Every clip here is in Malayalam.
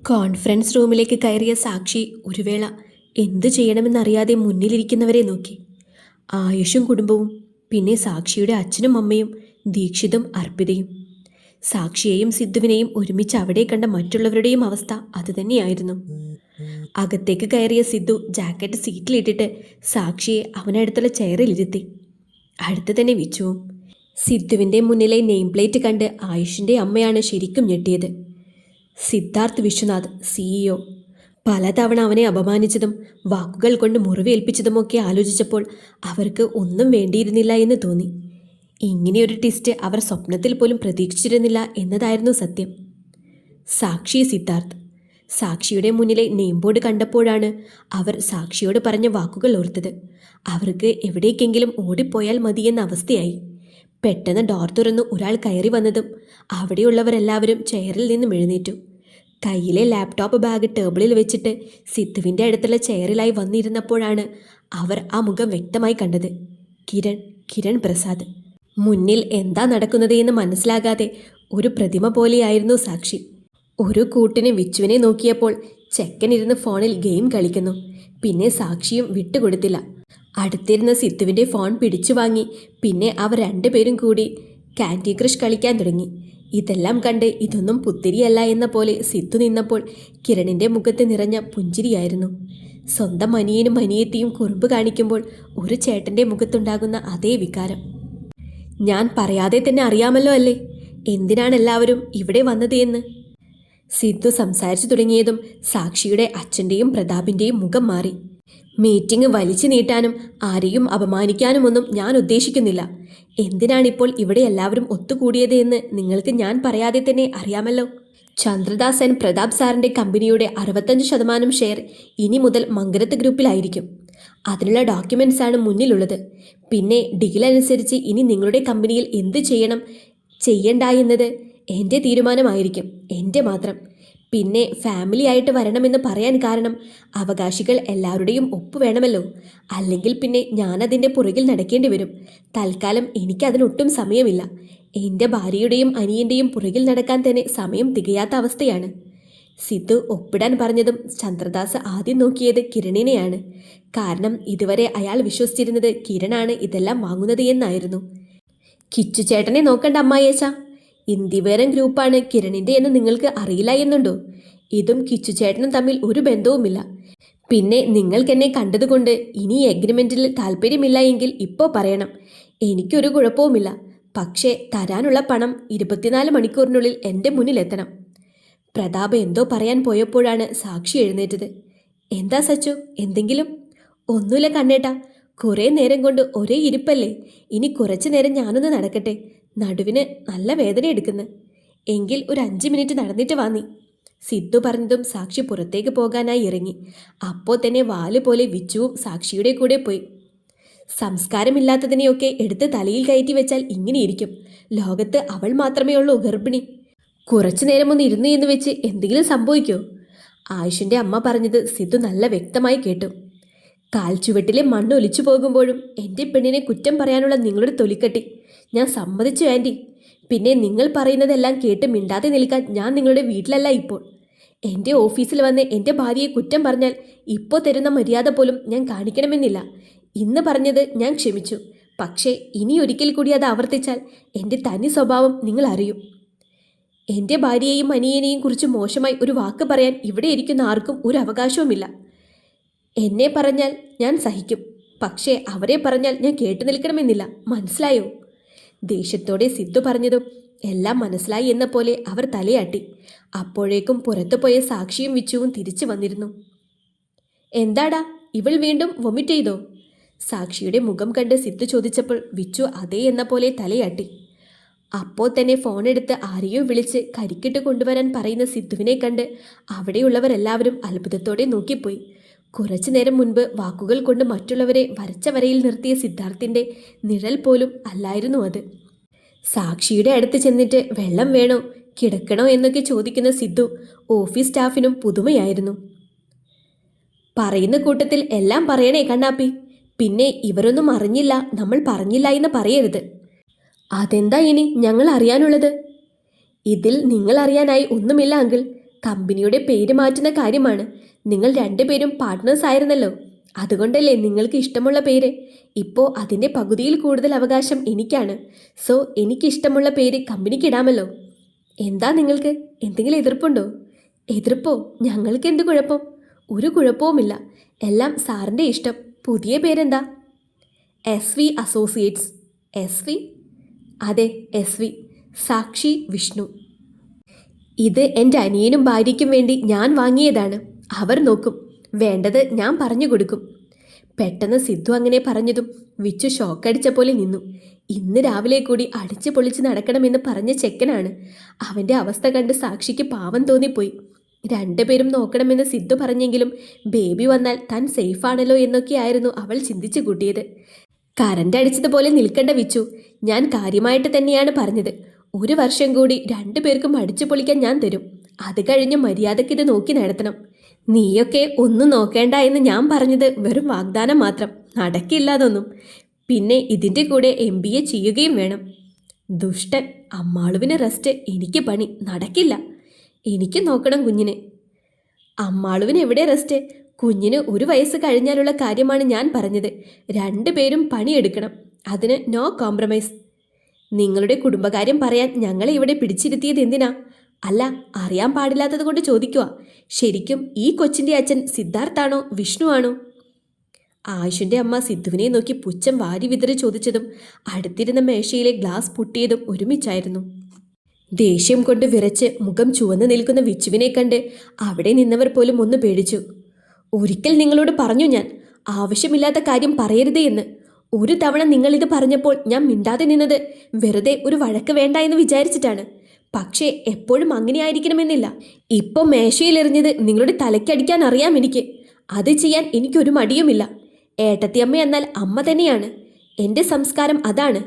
കോൺഫറൻസ് റൂമിലേക്ക് കയറിയ സാക്ഷി ഒരു വേള എന്തു ചെയ്യണമെന്നറിയാതെ മുന്നിലിരിക്കുന്നവരെ നോക്കി. ആയുഷും കുടുംബവും, പിന്നെ സാക്ഷിയുടെ അച്ഛനും അമ്മയും, ദീക്ഷിതും അർപ്പിതയും. സാക്ഷിയെയും സിദ്ധുവിനെയും ഒരുമിച്ച് അവിടെ കണ്ട മറ്റുള്ളവരുടെയും അവസ്ഥ അതുതന്നെയായിരുന്നു. അകത്തേക്ക് കയറിയ സിദ്ധു ജാക്കറ്റ് സീറ്റിലിട്ടിട്ട് സാക്ഷിയെ അവനടുത്തുള്ള ചെയറിലിരുത്തി. അടുത്ത് തന്നെ വിച്ചുവും. സിദ്ധുവിൻ്റെ മുന്നിലെ നെയിം പ്ലേറ്റ് കണ്ട് ആയുഷിൻ്റെ അമ്മയാണ് ശരിക്കും ഞെട്ടിയത്. സിദ്ധാർത്ഥ് വിശ്വനാഥ്, CEO. പലതവണ അവനെ അപമാനിച്ചതും വാക്കുകൾ കൊണ്ട് മുറിവേൽപ്പിച്ചതുമൊക്കെ ആലോചിച്ചപ്പോൾ അവർക്ക് ഒന്നും വേണ്ടിയിരുന്നില്ല എന്ന് തോന്നി. ഇങ്ങനെയൊരു ട്വിസ്റ്റ് അവർ സ്വപ്നത്തിൽ പോലും പ്രതീക്ഷിച്ചിരുന്നില്ല എന്നതായിരുന്നു സത്യം. സാക്ഷി സിദ്ധാർത്ഥ്. സാക്ഷിയുടെ മുന്നിലെ നെയിം ബോർഡ് കണ്ടപ്പോഴാണ് അവർ സാക്ഷിയോട് പറഞ്ഞ വാക്കുകൾ ഓർത്തത്. അവർക്ക് എവിടേക്കെങ്കിലും ഓടിപ്പോയാൽ മതിയെന്ന അവസ്ഥയായി. പെട്ടെന്ന് ഡോർ തുറന്ന് ഒരാൾ കയറി വന്നതും അവിടെയുള്ളവരെല്ലാവരും ചെയറിൽ നിന്നും എഴുന്നേറ്റു. കയ്യിലെ ലാപ്ടോപ്പ് ബാഗ് ടേബിളിൽ വെച്ചിട്ട് സിദ്ധുവിൻ്റെ അടുത്തുള്ള ചെയറിലായി വന്നിരുന്നപ്പോഴാണ് അവർ ആ മുഖം വ്യക്തമായി കണ്ടത്. കിരൺ പ്രസാദ്. മുന്നിൽ എന്താ നടക്കുന്നത് എന്ന് മനസ്സിലാകാതെ ഒരു പ്രതിമ പോലെയായിരുന്നു സാക്ഷി. ഒരു കൂട്ടിന് വിച്ചുവിനെ നോക്കിയപ്പോൾ ചെക്കനിരുന്ന് ഫോണിൽ ഗെയിം കളിക്കുന്നു. പിന്നെ സാക്ഷിയും വിട്ടുകൊടുത്തില്ല. അടുത്തിരുന്ന സിദ്ധുവിൻ്റെ ഫോൺ പിടിച്ചു വാങ്ങി. പിന്നെ അവർ രണ്ടുപേരും കൂടി കാൻഡി ക്രഷ് കളിക്കാൻ തുടങ്ങി. ഇതെല്ലാം കണ്ട് ഇതൊന്നും പുത്തിരിയല്ല എന്ന പോലെ സിദ്ധു നിന്നപ്പോൾ കിരണിൻ്റെ മുഖത്ത് നിറഞ്ഞ പുഞ്ചിരിയായിരുന്നു. സ്വന്തം അനിയനും അനിയത്തിയും കുറുമ്പ് കാണിക്കുമ്പോൾ ഒരു ചേട്ടൻ്റെ മുഖത്തുണ്ടാകുന്ന അതേ വികാരം. ഞാൻ പറയാതെ തന്നെ അറിയാമല്ലോ അല്ലേ എന്തിനാണ് എല്ലാവരും ഇവിടെ വന്നത് എന്ന്. സിദ്ധു സംസാരിച്ചു തുടങ്ങിയതും സാക്ഷിയുടെ അച്ഛൻ്റെയും പ്രതാപിൻ്റെയും മുഖം മാറി. മീറ്റിംഗ് വലിച്ചു നീട്ടാനും ആരെയും അപമാനിക്കാനുമൊന്നും ഞാൻ ഉദ്ദേശിക്കുന്നില്ല. എന്തിനാണിപ്പോൾ ഇവിടെ എല്ലാവരും ഒത്തുകൂടിയത് എന്ന് നിങ്ങൾക്ക് ഞാൻ പറയാതെ തന്നെ അറിയാമല്ലോ. ചന്ദ്രദാസ് ആൻഡ് പ്രതാപ് സാറിൻ്റെ കമ്പനിയുടെ 65% ഷെയർ ഇനി മുതൽ മംഗലത്ത് ഗ്രൂപ്പിലായിരിക്കും. അതിനുള്ള ഡോക്യുമെൻറ്റ്സ് ആണ് മുന്നിലുള്ളത്. പിന്നെ ഡീൽ അനുസരിച്ച് ഇനി നിങ്ങളുടെ കമ്പനിയിൽ എന്ത് ചെയ്യണം ചെയ്യണ്ട എന്നത് എൻ്റെ തീരുമാനമായിരിക്കും, എൻ്റെ മാത്രം. പിന്നെ ഫാമിലി ആയിട്ട് വരണമെന്ന് പറയാൻ കാരണം അവകാശികൾ എല്ലാവരുടെയും ഒപ്പ് വേണമല്ലോ. അല്ലെങ്കിൽ പിന്നെ ഞാനതിൻ്റെ പുറകിൽ നടക്കേണ്ടി വരും. തൽക്കാലം എനിക്കതിനൊട്ടും സമയമില്ല. എൻ്റെ ഭാര്യയുടെയും അനിയൻ്റെയും പുറകിൽ നടക്കാൻ തന്നെ സമയം തികയാത്ത അവസ്ഥയാണ്. സിദ്ധു ഒപ്പിടാൻ പറഞ്ഞതും ചന്ദ്രദാസ് ആദ്യം നോക്കിയത് കിരണിനെയാണ്. കാരണം ഇതുവരെ അയാൾ വിശ്വസിച്ചിരുന്നത് കിരണാണ് ഇതെല്ലാം വാങ്ങുന്നത് എന്നായിരുന്നു. കിച്ചു ചേട്ടനെ നോക്കണ്ട അമ്മായേച്ച, ഇന്ത്യവേരം ഗ്രൂപ്പാണ് കിരണിൻ്റെ എന്ന് നിങ്ങൾക്ക് അറിയില്ല എന്നുണ്ടോ? ഇതും കിച്ചു ചേട്ടനും തമ്മിൽ ഒരു ബന്ധവുമില്ല. പിന്നെ നിങ്ങൾക്കെന്നെ കണ്ടതുകൊണ്ട് ഇനി എഗ്രിമെൻറ്റിൽ താല്പര്യമില്ല എങ്കിൽ ഇപ്പോൾ പറയണം. എനിക്കൊരു കുഴപ്പവുമില്ല. പക്ഷേ തരാനുള്ള പണം 24 മണിക്കൂറിനുള്ളിൽ എൻ്റെ മുന്നിലെത്തണം. പ്രതാപ് എന്തോ പറയാൻ പോയപ്പോഴാണ് സാക്ഷി എഴുന്നേറ്റത്. എന്താ സച്ചു, എന്തെങ്കിലും? ഒന്നുമില്ല കണ്ണേട്ടാ, കുറേ നേരം കൊണ്ട് ഒരേ ഇരിപ്പല്ലേ. ഇനി കുറച്ചു നേരം ഞാനൊന്ന് നടക്കട്ടെ. നടുവിന് നല്ല വേദന എടുക്കുന്നു. എങ്കിൽ ഒരു 5 മിനിറ്റ് നടന്നിട്ട് വാ. സിദ്ധു പറഞ്ഞതും സാക്ഷി പുറത്തേക്ക് പോകാനായി ഇറങ്ങി. അപ്പോൾ തന്നെ വാല് പോലെ വിച്ചുവും സാക്ഷിയുടെ കൂടെ പോയി. സംസ്കാരമില്ലാത്തതിനെയൊക്കെ എടുത്ത് തലയിൽ കയറ്റി വെച്ചാൽ ഇങ്ങനെയിരിക്കും. ലോകത്ത് അവൾ മാത്രമേ ഉള്ളൂ ഗർഭിണി. കുറച്ചു നേരം ഒന്ന് ഇരുന്നു എന്ന് വെച്ച് എന്തെങ്കിലും സംഭവിക്കോ? ആയുഷിൻ്റെ അമ്മ പറഞ്ഞത് സിദ്ധു നല്ല വ്യക്തമായി കേട്ടു. കാൽച്ചുവട്ടിലെ മണ്ണ് ഒലിച്ചു പോകുമ്പോഴും എൻ്റെ പെണ്ണിനെ കുറ്റം പറയാനുള്ള നിങ്ങളുടെ തൊലിക്കട്ടി ഞാൻ സമ്മതിച്ചു ആൻറ്റി. പിന്നെ നിങ്ങൾ പറയുന്നതെല്ലാം കേട്ട് മിണ്ടാതെ നിൽക്കാൻ ഞാൻ നിങ്ങളുടെ വീട്ടിലല്ല ഇപ്പോൾ. എൻ്റെ ഓഫീസിൽ വന്ന് എൻ്റെ ഭാര്യയെ കുറ്റം പറഞ്ഞാൽ ഇപ്പോൾ തരുന്ന മര്യാദ പോലും ഞാൻ കാണിക്കണമെന്നില്ല. ഇന്ന് പറഞ്ഞത് ഞാൻ ക്ഷമിച്ചു. പക്ഷേ ഇനി ഒരിക്കൽ കൂടി അത് ആവർത്തിച്ചാൽ എൻ്റെ തനി സ്വഭാവം നിങ്ങൾ അറിയും. എൻ്റെ ഭാര്യയെയും അനിയനെയും കുറിച്ച് മോശമായി ഒരു വാക്ക് പറയാൻ ഇവിടെ ഇരിക്കുന്ന ആർക്കും ഒരു അവകാശവുമില്ല. എന്നെ പറഞ്ഞാൽ ഞാൻ സഹിക്കും, പക്ഷേ അവരെ പറഞ്ഞാൽ ഞാൻ കേട്ടു നിൽക്കണമെന്നില്ല. മനസ്സിലായോ? ദേഷ്യത്തോടെ സിദ്ധു പറഞ്ഞതും എല്ലാം മനസ്സിലായി എന്ന പോലെ അവർ തലയാട്ടി. അപ്പോഴേക്കും പുറത്തു പോയ സാക്ഷിയും വിച്ചുവും തിരിച്ചു വന്നിരുന്നു. എന്താടാ, ഇവൾ വീണ്ടും വൊമിറ്റ് ചെയ്തോ? സാക്ഷിയുടെ മുഖം കണ്ട് സിദ്ധു ചോദിച്ചപ്പോൾ വിച്ചു അതേ എന്ന പോലെ തലയാട്ടി. അപ്പോൾ തന്നെ ഫോണെടുത്ത് ആരെയോ വിളിച്ച് കരിക്കിട്ട് കൊണ്ടുവരാൻ പറയുന്ന സിദ്ധുവിനെ കണ്ട് അവിടെയുള്ളവരെല്ലാവരും അത്ഭുതത്തോടെ നോക്കിപ്പോയി. കുറച്ചു നേരം മുൻപ് വാക്കുകൾ കൊണ്ട് മറ്റുള്ളവരെ വരച്ച വരയിൽ നിർത്തിയ സിദ്ധാർത്ഥിൻ്റെ നിഴൽ പോലും അല്ലായിരുന്നു അത്. സാക്ഷിയുടെ അടുത്ത് ചെന്നിട്ട് വെള്ളം വേണോ കിടക്കണോ എന്നൊക്കെ ചോദിക്കുന്ന സിദ്ധു ഓഫീസ് സ്റ്റാഫിനും പുതുമയായിരുന്നു. പറയുന്ന കൂട്ടത്തിൽ എല്ലാം പറയണേ കണ്ണാപ്പി. പിന്നെ ഇവരൊന്നും അറിഞ്ഞില്ല, നമ്മൾ പറഞ്ഞില്ല എന്ന് പറയരുത്. അതെന്താ ഇനി ഞങ്ങൾ അറിയാനുള്ളത്? ഇതിൽ നിങ്ങൾ അറിയാനായി ഒന്നുമില്ല അങ്കിൾ. കമ്പനിയുടെ പേര് മാറ്റുന്ന കാര്യമാണ്. നിങ്ങൾ രണ്ടുപേരും പാർട്ട്നേഴ്സ് ആയിരുന്നല്ലോ. അതുകൊണ്ടല്ലേ നിങ്ങൾക്ക് ഇഷ്ടമുള്ള പേര്. ഇപ്പോൾ അതിൻ്റെ പകുതിയിൽ കൂടുതൽ അവകാശം എനിക്കാണ്. സോ എനിക്കിഷ്ടമുള്ള പേര് കമ്പനിക്ക് ഇടാമല്ലോ. എന്താ നിങ്ങൾക്ക് എന്തെങ്കിലും എതിർപ്പുണ്ടോ? എതിർപ്പോ? ഞങ്ങൾക്ക് എന്ത് കുഴപ്പം? ഒരു കുഴപ്പവുമില്ല. എല്ലാം സാറിൻ്റെ ഇഷ്ടം. പുതിയ പേരെന്താ? SV associates. SV? അതെ, SV. സാക്ഷി വിഷ്ണു. ഇത് എൻ്റെ അനിയനും ഭാര്യയ്ക്കും വേണ്ടി ഞാൻ വാങ്ങിയതാണ്. അവർ നോക്കും. വേണ്ടത് ഞാൻ പറഞ്ഞു കൊടുക്കും. പെട്ടെന്ന് സിദ്ധു അങ്ങനെ പറഞ്ഞതും വിച്ചു ഷോക്കടിച്ച പോലെ നിന്നു. ഇന്ന് രാവിലെ കൂടി അടിച്ചു പൊളിച്ച് നടക്കണമെന്ന് പറഞ്ഞ ചെക്കനാണ്. അവൻ്റെ അവസ്ഥ കണ്ട് സാക്ഷിക്ക് പാവം തോന്നിപ്പോയി. രണ്ടുപേരും നോക്കണമെന്ന് സിദ്ധു പറഞ്ഞെങ്കിലും ബേബി വന്നാൽ താൻ സേഫാണല്ലോ എന്നൊക്കെയായിരുന്നു അവൾ ചിന്തിച്ചു കൂട്ടിയത്. കറണ്ട് അടിച്ചതുപോലെ നിൽക്കേണ്ട വിച്ചു. ഞാൻ കാര്യമായിട്ട് തന്നെയാണ് പറഞ്ഞത്. 1 വർഷം കൂടി രണ്ടുപേർക്കും അടിച്ചു പൊളിക്കാൻ ഞാൻ തരും. അത് കഴിഞ്ഞ് മര്യാദയ്ക്ക് ഇത് നോക്കി നടത്തണം. നീയൊക്കെ ഒന്നും നോക്കേണ്ട എന്ന് ഞാൻ പറഞ്ഞത് വെറും വാഗ്ദാനം മാത്രം. നടക്കില്ല അതൊന്നും. പിന്നെ ഇതിൻ്റെ കൂടെ MBA ചെയ്യുകയും വേണം. ദുഷ്ടൻ. അമ്മാളുവിന് റെസ്റ്റ്, എനിക്ക് പണി. നടക്കില്ല. എനിക്ക് നോക്കണം കുഞ്ഞിനെ. അമ്മാളുവിന് എവിടെ റെസ്റ്റ്? കുഞ്ഞിന് 1 വയസ്സ് കഴിഞ്ഞാലുള്ള കാര്യമാണ് ഞാൻ പറഞ്ഞത്. രണ്ടുപേരും പണിയെടുക്കണം. അതിന് നോ കോംപ്രമൈസ്. നിങ്ങളുടെ കുടുംബകാര്യം പറയാൻ ഞങ്ങളെ ഇവിടെ പിടിച്ചിരുത്തിയത് എന്തിനാ? അല്ല, അറിയാൻ പാടില്ലാത്തത് കൊണ്ട് ചോദിക്കുക. ശരിക്കും ഈ കൊച്ചിൻ്റെ അച്ഛൻ സിദ്ധാർത്ഥാണോ വിഷ്ണു ആണോ? ആയുഷിൻ്റെ അമ്മ സിദ്ധുവിനെ നോക്കി പുച്ഛം വാരി വിതറി ചോദിച്ചതും അടുത്തിരുന്ന മേശയിലെ ഗ്ലാസ് പൊട്ടിയതും ഒരുമിച്ചായിരുന്നു. ദേഷ്യം കൊണ്ട് വിറച്ച് മുഖം ചുവന്നു നിൽക്കുന്ന വിച്ചുവിനെ കണ്ട് അവിടെ നിന്നവർ പോലും ഒന്ന് പേടിച്ചു. ഒരിക്കൽ നിങ്ങളോട് പറഞ്ഞു ഞാൻ, ആവശ്യമില്ലാത്ത കാര്യം പറയരുതേ എന്ന്. 1 തവണ നിങ്ങളിത് പറഞ്ഞപ്പോൾ ഞാൻ മിണ്ടാതെ നിന്നത് വെറുതെ ഒരു വഴക്ക് വേണ്ട എന്ന് വിചാരിച്ചിട്ടാണ്. പക്ഷേ എപ്പോഴും അങ്ങനെ ആയിരിക്കണമെന്നില്ല. ഇപ്പം മേശയിലെറിഞ്ഞത് നിങ്ങളുടെ തലയ്ക്കടിക്കാൻ അറിയാം എനിക്ക്. അത് ചെയ്യാൻ എനിക്കൊരു മടിയുമില്ല. ഏട്ടത്തിയമ്മ എന്നാൽ അമ്മ തന്നെയാണ്. എൻ്റെ സംസ്കാരം അതാണ്.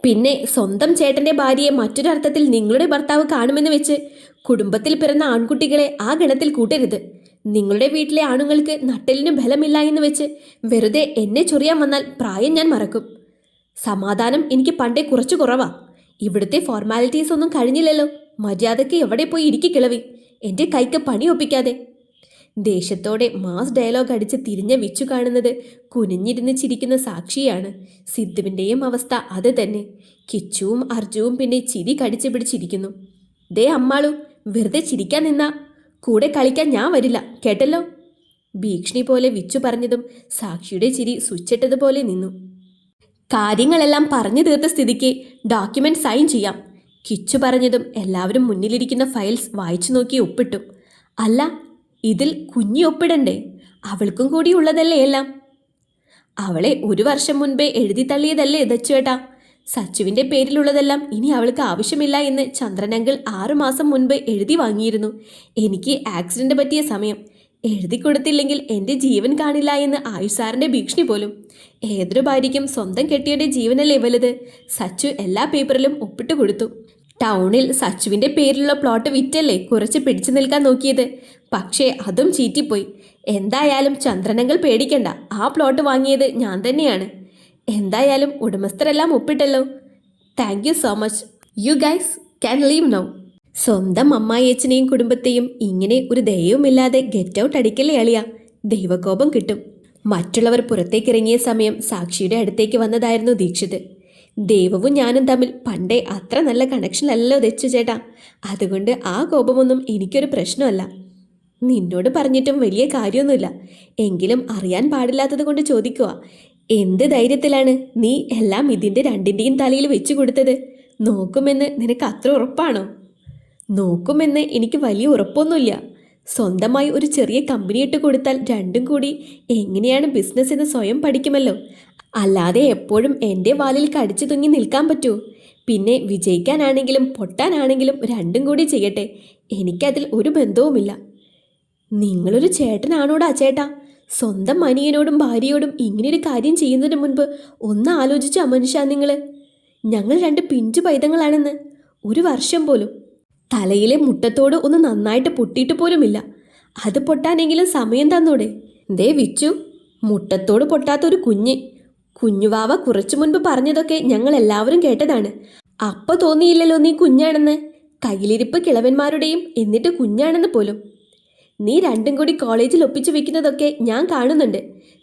പിന്നെ സ്വന്തം ചേട്ടൻ്റെ ഭാര്യയെ മറ്റൊരർത്ഥത്തിൽ നിങ്ങളുടെ ഭർത്താവ് കാണുമെന്ന് വെച്ച് കുടുംബത്തിൽ പിറന്ന ആൺകുട്ടികളെ ആ ഗണത്തിൽ കൂട്ടരുത്. നിങ്ങളുടെ വീട്ടിലെ ആണുങ്ങൾക്ക് നട്ടെല്ലിന് ബലമില്ല എന്ന് വെച്ച് വെറുതെ എന്നെ ചൊറിയാൻ വന്നാൽ പ്രായം ഞാൻ മറക്കും. സമാധാനം എനിക്ക് പണ്ടേ കുറച്ച് കുറവാ. ഇവിടുത്തെ ഫോർമാലിറ്റീസ് ഒന്നും കഴിഞ്ഞില്ലല്ലോ. മര്യാദയ്ക്ക് എവിടെ പോയി ഇരിക്കിളവി. എൻ്റെ കൈക്ക് പണി ഒപ്പിക്കാതെ. ദേഷ്യത്തോടെ മാസ് ഡയലോഗ് അടിച്ച് തിരിഞ്ഞ വിച്ചു കാണുന്നത് കുനിഞ്ഞിരുന്ന് ചിരിക്കുന്ന സാക്ഷിയാണ്. സിദ്ധുവിൻ്റെയും അവസ്ഥ അത് തന്നെ. കിച്ചുവും അർജുവും പിന്നെ ചിരി കടിച്ചു പിടിച്ചിരിക്കുന്നു. ദേ അമ്മാളു, വെറുതെ ചിരിക്കാൻ നിന്നാ കൂടെ കളിക്കാൻ ഞാൻ വരില്ല, കേട്ടല്ലോ. ഭീഷണി പോലെ വിച്ചു പറഞ്ഞതും സാക്ഷിയുടെ ചിരി സ്വിച്ചിട്ടതുപോലെ നിന്നു. കാര്യങ്ങളെല്ലാം പറഞ്ഞു തീർത്ത സ്ഥിതിക്ക് ഡോക്യുമെന്റ് സൈൻ ചെയ്യാം. കിച്ചു പറഞ്ഞതും എല്ലാവരും മുന്നിലിരിക്കുന്ന ഫയൽസ് വായിച്ചു നോക്കി ഒപ്പിട്ടു. അല്ല, ഇതിൽ കുഞ്ഞി ഒപ്പിടണ്ടേ? അവൾക്കും കൂടി ഉള്ളതല്ലേ എല്ലാം. അവളെ 1 വർഷം മുൻപേ എഴുതി തള്ളിയതല്ലേ ദച്ചുവേട്ടാ. സച്ചുവിൻ്റെ പേരിലുള്ളതെല്ലാം ഇനി അവൾക്ക് ആവശ്യമില്ല എന്ന് ചന്ദ്രനങ്കിൾ 6 മാസം മുൻപ് എഴുതി വാങ്ങിയിരുന്നു. എനിക്ക് ആക്സിഡന്റ് പറ്റിയ സമയം. എഴുതി കൊടുത്തില്ലെങ്കിൽ എൻ്റെ ജീവൻ കാണില്ല എന്ന് ആയുസാറിൻ്റെ ഭീഷണി പോലും. ഏതൊരു ഭാര്യയ്ക്കും സ്വന്തം കെട്ടിയുടെ ജീവനല്ലേ വലുത്. സച്ചു എല്ലാ പേപ്പറിലും ഒപ്പിട്ട് കൊടുത്തു. ടൗണിൽ സച്ചുവിൻ്റെ പേരിലുള്ള പ്ലോട്ട് വിറ്റല്ലേ കുറച്ച് പിടിച്ചു നിൽക്കാൻ നോക്കിയത്. പക്ഷേ അതും ചീറ്റിപ്പോയി. എന്തായാലും ചന്ദ്രനങ്കിൾ പേടിക്കണ്ട, ആ പ്ലോട്ട് വാങ്ങിയത് ഞാൻ തന്നെയാണ്. എന്തായാലും ഉടമസ്ഥരെല്ലാം ഒപ്പിട്ടല്ലോ. Thank you so much. You guys can leave now. സ്വന്തം അമ്മായിയച്ഛനെയും കുടുംബത്തെയും ഇങ്ങനെ ഒരു ദയവുമില്ലാതെ ഗെറ്റ് ഔട്ട് അടിക്കല്ലേ അളിയ. ദൈവകോപം കിട്ടും. മറ്റുള്ളവർ പുറത്തേക്കിറങ്ങിയ സമയം സാക്ഷിയുടെ അടുത്തേക്ക് വന്നതായിരുന്നു ദീക്ഷിത്. ദേവവും ഞാനും തമ്മിൽ പണ്ടേ അത്ര നല്ല കണക്ഷനല്ലോ ദച്ചു ചേട്ടാ. അതുകൊണ്ട് ആ കോപമൊന്നും എനിക്കൊരു പ്രശ്നമല്ല. നിന്നോട് പറഞ്ഞിട്ടും വലിയ കാര്യമൊന്നുമില്ല. എങ്കിലും അറിയാൻ പാടില്ലാത്തത് കൊണ്ട് ചോദിക്കുക. എന്ത് ധൈര്യത്തിലാണ് നീ എല്ലാം ഇതിൻ്റെ രണ്ടിൻ്റെയും തലയിൽ വെച്ചു കൊടുത്തത്? നോക്കുമെന്ന് നിനക്ക് അത്ര ഉറപ്പാണോ? നോക്കുമെന്ന് എനിക്ക് വലിയ ഉറപ്പൊന്നുമില്ല. സ്വന്തമായി ഒരു ചെറിയ കമ്പനി ഇട്ട് കൊടുത്താൽ രണ്ടും കൂടി എങ്ങനെയാണ് ബിസിനസ് എന്ന് സ്വയം പഠിക്കുമല്ലോ. അല്ലാതെ എപ്പോഴും എൻ്റെ വാലിൽ കടിച്ചു തൂങ്ങി നിൽക്കാൻ പറ്റുമോ? പിന്നെ വിജയിക്കാനാണെങ്കിലും പൊട്ടാനാണെങ്കിലും രണ്ടും കൂടി ചെയ്യട്ടെ. എനിക്കതിൽ ഒരു ബന്ധവുമില്ല. നിങ്ങളൊരു ചേട്ടനാണോടാ ചേട്ടാ? സ്വന്തം അനിയനോടും ഭാര്യയോടും ഇങ്ങനെയൊരു കാര്യം ചെയ്യുന്നതിന് മുൻപ് ഒന്ന് ആലോചിച്ചോ മനുഷ്യ നിങ്ങൾ? ഞങ്ങൾ 2 പിഞ്ചു പൈതങ്ങളാണെന്ന്. 1 വർഷം പോലും തലയിലെ മുട്ടത്തോട് ഒന്ന് നന്നായിട്ട് പൊട്ടിയിട്ട് പോലുമില്ല. അത് പൊട്ടാനെങ്കിലും സമയം തന്നോടെ? ദേ വിച്ചു, മുട്ടത്തോട് പൊട്ടാത്തൊരു കുഞ്ഞുവാവ കുറച്ചു മുൻപ് പറഞ്ഞതൊക്കെ ഞങ്ങൾ എല്ലാവരും കേട്ടതാണ്. അപ്പോൾ തോന്നിയില്ലല്ലോ നീ കുഞ്ഞാണെന്ന്. കയ്യിലിരിപ്പ് കിളവന്മാരുടെയും, എന്നിട്ട് കുഞ്ഞാണെന്ന് പോലും. നീ രണ്ടും കൂടി കോളേജിൽ ഒപ്പിച്ചു വെക്കുന്നതൊക്കെ ഞാൻ കാണുന്നുണ്ട്.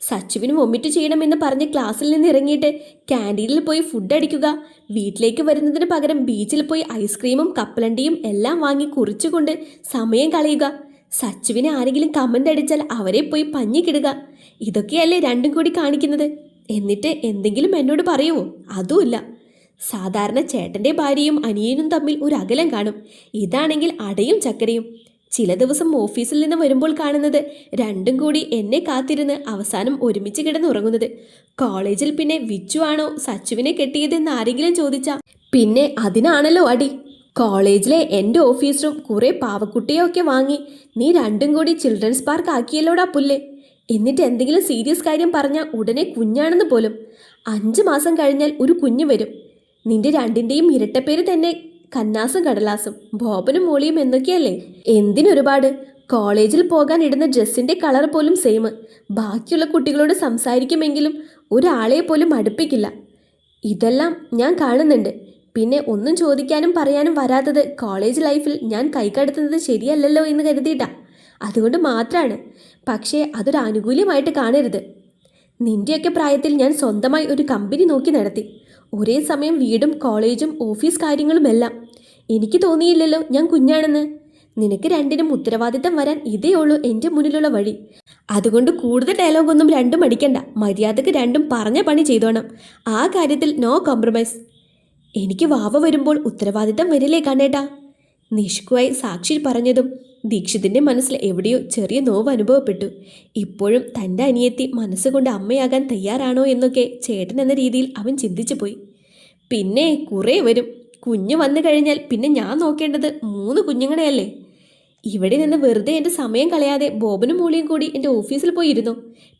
സച്ചുവിന് വൊമിറ്റ് ചെയ്യണമെന്ന് പറഞ്ഞ് ക്ലാസ്സിൽ നിന്ന് ഇറങ്ങിയിട്ട് ക്യാൻറ്റീനിൽ പോയി ഫുഡ് അടിക്കുക, വീട്ടിലേക്ക് വരുന്നതിന് പകരം ബീച്ചിൽ പോയി ഐസ്ക്രീമും കപ്പലണ്ടിയും എല്ലാം വാങ്ങി കുറിച്ചുകൊണ്ട് സമയം കളയുക, സച്ചുവിനെ ആരെങ്കിലും കമൻ്റ് അടിച്ചാൽ അവരെ പോയി പഞ്ഞിക്കിടുക, ഇതൊക്കെയല്ലേ രണ്ടും കൂടി കാണിക്കുന്നത്. എന്നിട്ട് എന്തെങ്കിലും എന്നോട് പറയുമോ? അതുമില്ല. സാധാരണ ചേട്ടൻ്റെ ഭാര്യയും അനിയനും തമ്മിൽ ഒരു അകലം കാണും. ഇതാണെങ്കിൽ അടയും ചക്കരയും. ചില ദിവസം ഓഫീസിൽ നിന്ന് വരുമ്പോൾ കാണുന്നത് രണ്ടും കൂടി എന്നെ കാത്തിരുന്ന് അവസാനം ഒരുമിച്ച് കിടന്നുറങ്ങുന്നത്. കോളേജിൽ പിന്നെ വിച്ചു ആണോ സച്ചുവിനെ കെട്ടിയതെന്ന് ആരെങ്കിലും ചോദിച്ചാൽ പിന്നെ അതിനാണല്ലോ അടി. കോളേജിലെ എൻ്റെ ഓഫീസ് റൂം കുറേ പാവക്കുട്ടിയൊക്കെ വാങ്ങി നീ രണ്ടും കൂടി ചിൽഡ്രൻസ് പാർക്ക് ആക്കിയല്ലോടാ പുല്ല്. എന്നിട്ട് എന്തെങ്കിലും സീരിയസ് കാര്യം പറഞ്ഞാൽ ഉടനെ കുഞ്ഞാണെന്ന് പോലും. 5 മാസം കഴിഞ്ഞാൽ ഒരു കുഞ്ഞ് വരും. നിന്റെ രണ്ടിൻ്റെയും ഇരട്ടപ്പേര് തന്നെ കന്നാസും കടലാസും, ബോബനും മോളിയും എന്നൊക്കെയല്ലേ. എന്തിനൊരുപാട്. കോളേജിൽ പോകാൻ ഇടുന്ന ഡ്രസ്സിൻ്റെ കളർ പോലും സെയിം. ബാക്കിയുള്ള കുട്ടികളോട് സംസാരിക്കുമെങ്കിലും ഒരാളെ പോലും അടുപ്പിക്കില്ല. ഇതെല്ലാം ഞാൻ കാണുന്നുണ്ട്. പിന്നെ ഒന്നും ചോദിക്കാനും പറയാനും വരാത്തത് കോളേജ് ലൈഫിൽ ഞാൻ കൈകടത്തുന്നത് ശരിയല്ലല്ലോ എന്ന് കരുതിയിട്ടാ. അതുകൊണ്ട് മാത്രമാണ്. പക്ഷേ അതൊരു ആനുകൂല്യമായിട്ട് കാണരുത്. നിൻ്റെയൊക്കെ പ്രായത്തിൽ ഞാൻ സ്വന്തമായി ഒരു കമ്പനി നോക്കി നടത്തി. ഒരേ സമയം വീടും കോളേജും ഓഫീസ് കാര്യങ്ങളുമെല്ലാം. എനിക്ക് തോന്നിയില്ലല്ലോ ഞാൻ കുഞ്ഞാണെന്ന്. നിനക്ക് രണ്ടിനും ഉത്തരവാദിത്തം വരാൻ ഇതേ ഉള്ളൂ എൻ്റെ മുന്നിലുള്ള വഴി. അതുകൊണ്ട് കൂടുതൽ ഡയലോഗൊന്നും രണ്ടും അടിക്കണ്ട. മര്യാദക്ക് രണ്ടും പറഞ്ഞ പണി ചെയ്തോണം. ആ കാര്യത്തിൽ നോ കോംപ്രമൈസ്. എനിക്ക് വാവ വരുമ്പോൾ ഉത്തരവാദിത്തം വരില്ലേ കണ്ണേട്ടാ? നിഷ്കുവായി സാക്ഷി പറഞ്ഞതും ദീക്ഷിതിൻ്റെ മനസ്സിൽ എവിടെയോ ചെറിയ നോവ് അനുഭവപ്പെട്ടു. ഇപ്പോഴും തൻ്റെ അനിയത്തി മനസ്സുകൊണ്ട് അമ്മയാകാൻ തയ്യാറാണോ എന്നൊക്കെ ചേട്ടൻ എന്ന രീതിയിൽ അവൻ ചിന്തിച്ചു പോയി. പിന്നെ കുറേ വരും. കുഞ്ഞ് വന്നു കഴിഞ്ഞാൽ പിന്നെ ഞാൻ നോക്കേണ്ടത് 3 കുഞ്ഞുങ്ങളെയല്ലേ. ഇവിടെ നിന്ന് വെറുതെ എൻ്റെ സമയം കളയാതെ ബോബനും മോളിയും കൂടി എൻ്റെ ഓഫീസിൽ പോയിരുന്നു.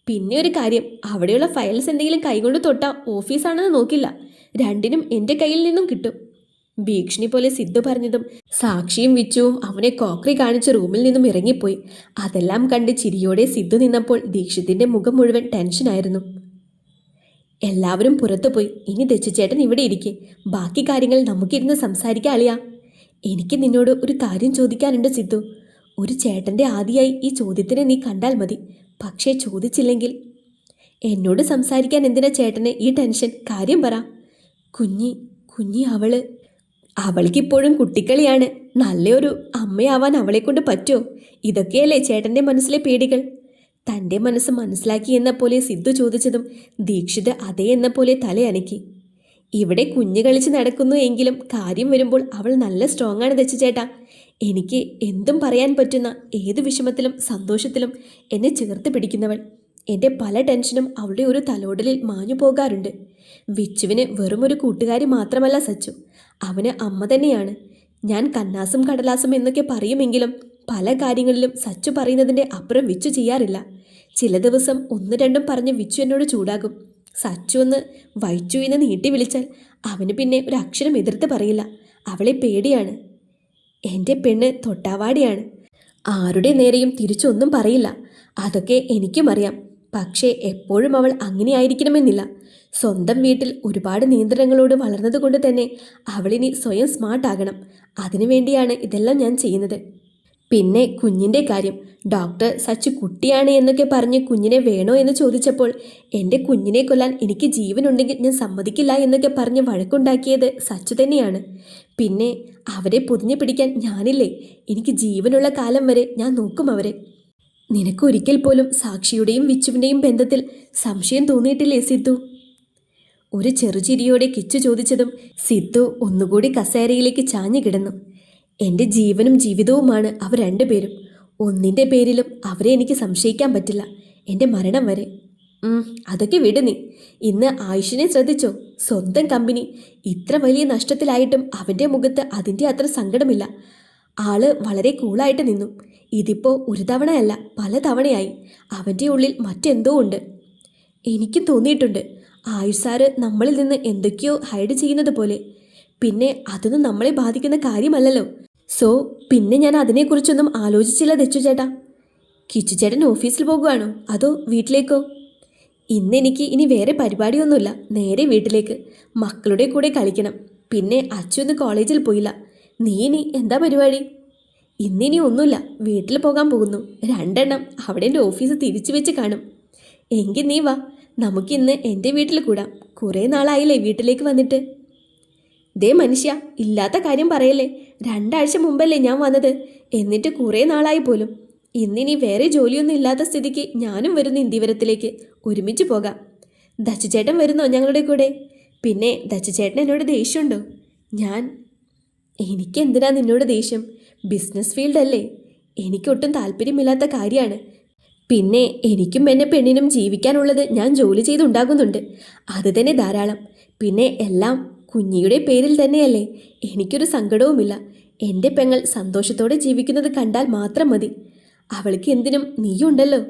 പിന്നെ ഒരു കാര്യം, അവിടെയുള്ള ഫയൽസ് എന്തെങ്കിലും കൈകൊണ്ട് തൊട്ടാൽ ഓഫീസാണെന്ന് നോക്കില്ല, രണ്ടിനും എൻ്റെ കയ്യിൽ നിന്നും കിട്ടും. ഭീഷണി പോലെ സിദ്ധു പറഞ്ഞതും സാക്ഷിയും വിച്ചുവും അവനെ കോക്രി കാണിച്ച് റൂമിൽ നിന്നും ഇറങ്ങിപ്പോയി. അതെല്ലാം കണ്ട് ചിരിയോടെ സിദ്ധു നിന്നപ്പോൾ ദീക്ഷിതിൻ്റെ മുഖം മുഴുവൻ ടെൻഷനായിരുന്നു. എല്ലാവരും പുറത്തു പോയി. ഇനി ദച്ചുചേട്ടൻ ഇവിടെ ഇരിക്കെ, ബാക്കി കാര്യങ്ങൾ നമുക്കിരുന്ന് സംസാരിക്കാം അളിയാ. എനിക്ക് നിന്നോട് ഒരു കാര്യം ചോദിക്കാനുണ്ട് സിദ്ധു. ഒരു ചേട്ടൻ്റെ ആദിയായി ഈ ചോദ്യത്തിനെ നീ കണ്ടാൽ മതി. പക്ഷേ ചോദിച്ചില്ലെങ്കിൽ എന്നോട് സംസാരിക്കാൻ എന്തിനാ ചേട്ടന് ഈ ടെൻഷൻ? കാര്യം പറ. കുഞ്ഞി അവൾക്കിപ്പോഴും കുട്ടിക്കളിയാണ്. നല്ലൊരു അമ്മയാവാൻ അവളെക്കൊണ്ട് പറ്റുമോ? ഇതൊക്കെയല്ലേ ചേട്ടൻ്റെ മനസ്സിലെ പേടികൾ. തൻ്റെ മനസ്സ് മനസ്സിലാക്കി എന്ന പോലെ സിദ്ധു ചോദിച്ചതും ദീക്ഷിത് അതേ എന്ന പോലെ തലയനക്കി. ഇവിടെ കുഞ്ഞ് കളിച്ച് നടക്കുന്നു എങ്കിലും കാര്യം വരുമ്പോൾ അവൾ നല്ല സ്ട്രോങ് ആണ് ദച്ചുചേട്ടാ. എനിക്ക് എന്തും പറയാൻ പറ്റുന്ന, ഏത് വിഷമത്തിലും സന്തോഷത്തിലും എന്നെ ചേർത്ത് പിടിക്കുന്നവൾ. എൻ്റെ പല ടെൻഷനും അവളുടെ ഒരു തലോടലിൽ മാഞ്ഞു പോകാറുണ്ട്. വിച്ചുവിന് വെറും ഒരു കൂട്ടുകാരി മാത്രമല്ല സച്ചു, അവന് അമ്മ തന്നെയാണ്. ഞാൻ കന്നാസും കടലാസും എന്നൊക്കെ പറയുമെങ്കിലും പല കാര്യങ്ങളിലും സച്ചു പറയുന്നതിൻ്റെ അപ്പുറം വിച്ചു ചെയ്യാറില്ല. ചില ദിവസം 1-2 പറഞ്ഞ് വിച്ചു എന്നോട് ചൂടാകും. സച്ചു ഒന്ന് വൈച്ചു എന്ന് നീട്ടി വിളിച്ചാൽ അവന് പിന്നെ ഒരു അക്ഷരം എതിർത്ത് പറയില്ല. അവളെ പേടിയാണ്. എൻ്റെ പെണ്ണ് തൊട്ടാവാടിയാണ്. ആരുടെ നേരെയും തിരിച്ചൊന്നും പറയില്ല. അതൊക്കെ എനിക്കും അറിയാം. പക്ഷേ എപ്പോഴും അവൾ അങ്ങനെ ആയിരിക്കണമെന്നില്ല. സ്വന്തം വീട്ടിൽ ഒരുപാട് നിയന്ത്രണങ്ങളോട് വളർന്നതുകൊണ്ട് തന്നെ അവളിനി സ്വയം സ്മാർട്ടാകണം. അതിനുവേണ്ടിയാണ് ഇതെല്ലാം ഞാൻ ചെയ്യുന്നത്. പിന്നെ കുഞ്ഞിൻ്റെ കാര്യം, ഡോക്ടർ സച്ചു കുട്ടിയാണ് എന്നൊക്കെ പറഞ്ഞ് കുഞ്ഞിനെ വേണോ എന്ന് ചോദിച്ചപ്പോൾ എൻ്റെ കുഞ്ഞിനെ കൊല്ലാൻ എനിക്ക് ജീവനുണ്ടെങ്കിൽ ഞാൻ സമ്മതിക്കില്ല എന്നൊക്കെ പറഞ്ഞ് വഴക്കുണ്ടാക്കിയത് സച്ചു തന്നെയാണ്. പിന്നെ അവരെ പൊതിഞ്ഞു പിടിക്കാൻ ഞാനില്ലേ. എനിക്ക് ജീവനുള്ള കാലം വരെ ഞാൻ നോക്കും അവരെ. നിനക്കൊരിക്കൽ പോലും സാക്ഷിയുടെയും വിച്ചുവിൻ്റെയും ബന്ധത്തിൽ സംശയം തോന്നിയിട്ടില്ലേ സിദ്ധു? ഒരു ചെറുചിരിയോടെ കിച്ചു ചോദിച്ചതും സിദ്ധു ഒന്നുകൂടി കസേരയിലേക്ക് ചാഞ്ഞു കിടന്നു. എൻ്റെ ജീവനും ജീവിതവുമാണ് അവർ രണ്ടുപേരും. ഒന്നിൻ്റെ പേരിലും അവരെ എനിക്ക് സംശയിക്കാൻ പറ്റില്ല, എൻ്റെ മരണം വരെ. അതൊക്കെ വിട് നീ. ഇന്ന് ആയുഷിനെ ശ്രദ്ധിച്ചോ? സ്വന്തം കമ്പനി ഇത്ര വലിയ നഷ്ടത്തിലായിട്ടും അവൻ്റെ മുഖത്ത് അതിൻ്റെ അത്ര സങ്കടമില്ല. ആള് വളരെ കൂളായിട്ട് നിന്നു. ഇതിപ്പോൾ ഒരു തവണയല്ല, പല തവണയായി. അവൻ്റെ ഉള്ളിൽ മറ്റെന്തോ ഉണ്ട്. എനിക്കും തോന്നിയിട്ടുണ്ട്. ആയുഷ് സാറ് നമ്മളിൽ നിന്ന് എന്തൊക്കെയോ ഹൈഡ് ചെയ്യുന്നത് പോലെ. പിന്നെ അതൊന്നും നമ്മളെ ബാധിക്കുന്ന കാര്യമല്ലല്ലോ. പിന്നെ ഞാൻ അതിനെക്കുറിച്ചൊന്നും ആലോചിച്ചില്ല ദച്ചുചേട്ടാ. കിച്ചുചേട്ടൻ ഓഫീസിൽ പോകുകയാണോ അതോ വീട്ടിലേക്കോ? ഇന്നെനിക്ക് ഇനി വേറെ പരിപാടിയൊന്നുമില്ല. നേരെ വീട്ടിലേക്ക്. മക്കളുടെ കൂടെ കളിക്കണം. പിന്നെ അച്ഛനൊന്ന് കോളേജിൽ പോയില്ല. നീ ഇനി എന്താ പരിപാടി? ഇന്നിനി ഒന്നുമില്ല, വീട്ടിൽ പോകാൻ പോകുന്നു. 2 എണ്ണം അവിടെ എൻ്റെ ഓഫീസ് തിരിച്ചു വെച്ച് കാണും. എങ്കിൽ നീ വാ, നമുക്കിന്ന് എൻ്റെ വീട്ടിൽ കൂടാം. കുറേ നാളായില്ലേ വീട്ടിലേക്ക് വന്നിട്ട്. ദേ മനുഷ്യ, ഇല്ലാത്ത കാര്യം പറയല്ലേ. 2 ആഴ്ച മുമ്പല്ലേ ഞാൻ വന്നത്, എന്നിട്ട് കുറേ നാളായി പോലും. ഇന്നിനി വേറെ ജോലിയൊന്നും ഇല്ലാത്ത സ്ഥിതിക്ക് ഞാനും വരുന്നു ഇന്ദിവരത്തിലേക്ക്. ഒരുമിച്ച് പോകാം. ദച്ചുചേട്ടൻ വരുന്നോ ഞങ്ങളുടെ കൂടെ? പിന്നെ ദച്ചുചേട്ടൻ എന്നോട് ദേഷ്യമുണ്ടോ? എനിക്കെന്തിനാ നിന്നോട് ദേഷ്യം? ബിസിനസ് ഫീൽഡല്ലേ, എനിക്കൊട്ടും താല്പര്യമില്ലാത്ത കാര്യമാണ്. പിന്നെ എനിക്കും എൻ്റെ പെണ്ണിനും ജീവിക്കാനുള്ളത് ഞാൻ ജോലി ചെയ്തുണ്ടാകുന്നുണ്ട്, അത് തന്നെ ധാരാളം. പിന്നെ എല്ലാം കുഞ്ഞിയുടെ പേരിൽ തന്നെയല്ലേ. എനിക്കൊരു സങ്കടവുമില്ല. എൻ്റെ പെങ്ങൾ സന്തോഷത്തോടെ ജീവിക്കുന്നത് കണ്ടാൽ മാത്രം മതി. അവൾക്ക് എന്തിനും നീയുണ്ടല്ലോ.